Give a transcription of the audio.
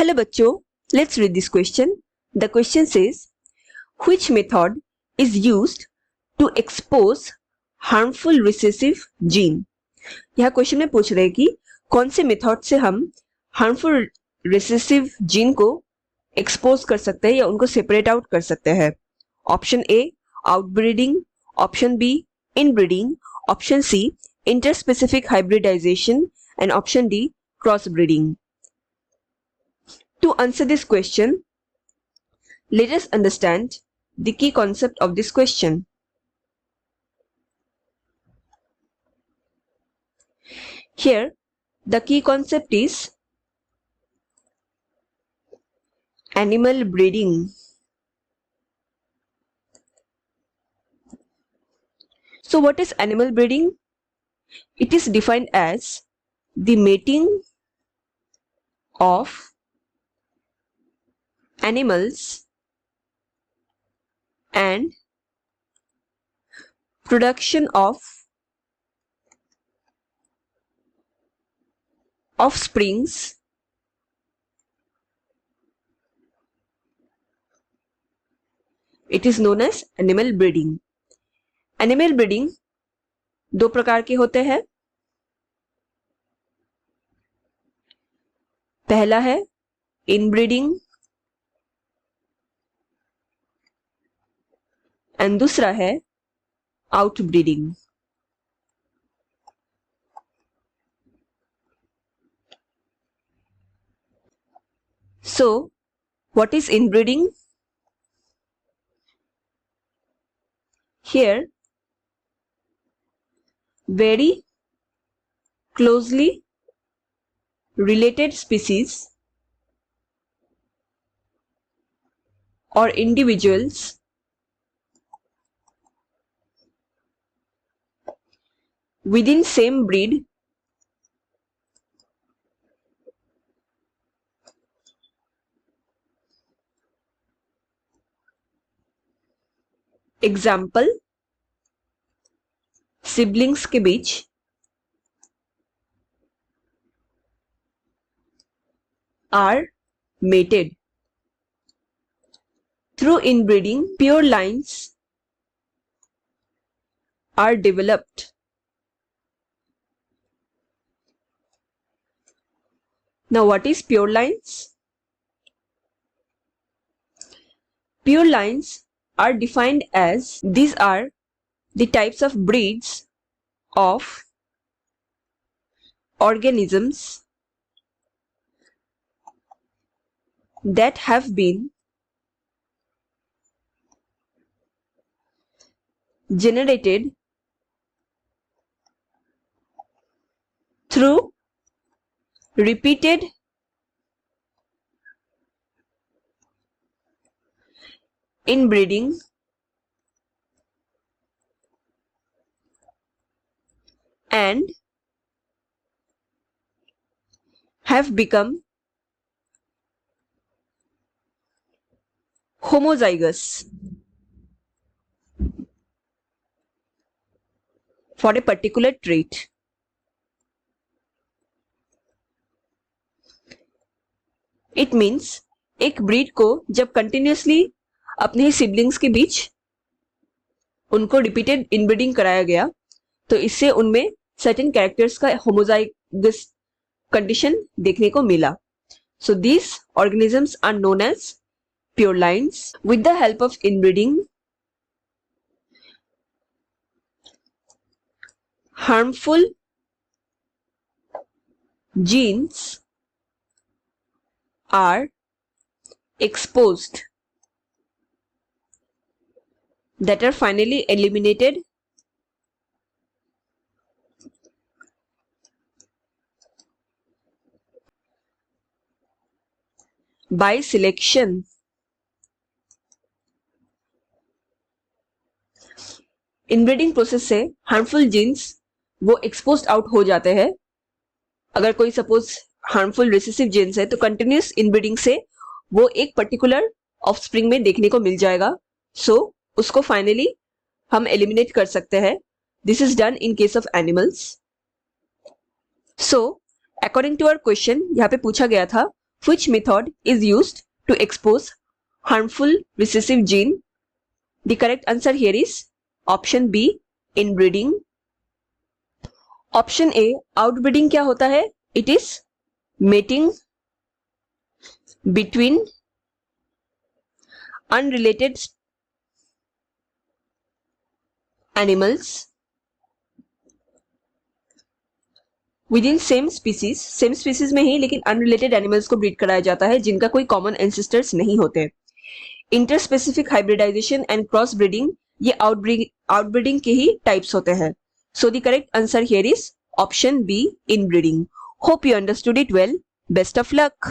Hello बच्चों, let's read this question. The question says, which method is used to expose harmful recessive gene? यह question में पूछ रहे हैं कि कौन से मेथड से हम हार्मफुल रिसेसिव जीन को एक्सपोज कर सकते हैं या उनको सेपरेट आउट कर सकते हैं. Option A outbreeding, option B inbreeding, option C interspecific hybridisation and option D cross breeding. To answer this question, let us understand the key concept of this question. Here, the key concept is animal breeding. So, what is animal breeding? It is defined as the mating of animals and production of offsprings it is known as animal breeding. Animal breeding दो प्रकार के होते हैं. पहला है inbreeding and दूसरा है outbreeding. So, what is inbreeding? Here, very closely related species or individuals within same breed example siblings के बीच are mated. Through inbreeding, pure lines are developed. Now, what is pure lines? Pure lines are defined as these are the types of breeds of organisms that have been generated through repeated inbreeding and have become homozygous for a particular trait. It means एक breed को जब continuously अपने ही siblings के बीच उनको repeated inbreeding कराया गया तो इससे उनमें सर्टेन कैरेक्टर्स का होमोजाइगस कंडीशन देखने को मिला. So these organisms are known as pure lines. With the help of inbreeding, harmful genes are exposed that are finally eliminated by selection. Inbreeding process से हार्मफुल जीन्स वो exposed out हो जाते हैं. अगर कोई सपोज हार्मफुल रिसेसिव जीन्स है तो continuous inbreeding से वो एक पर्टिकुलर ऑफस्प्रिंग में देखने को मिल जाएगा. सो उसको फाइनली हम एलिमिनेट कर सकते हैं. This is done in case of animals. So according to our question यहाँ पे पूछा गया था Which method is used to expose harmful recessive gene? The correct answer here is option B, inbreeding. Option A, outbreeding क्या होता है? It is mating between unrelated animals with in same species में ही लेकिन अनरिलेटेड एनिमल्स को breed कराया जाता है जिनका कोई कॉमन एंसेस्टर्स नहीं होते. Interspecific hybridisation and cross breeding, ये आउटब्रीडिंग के ही टाइप्स होते हैं. So the correct answer here is option B, inbreeding. Hope you understood it well. Best of luck.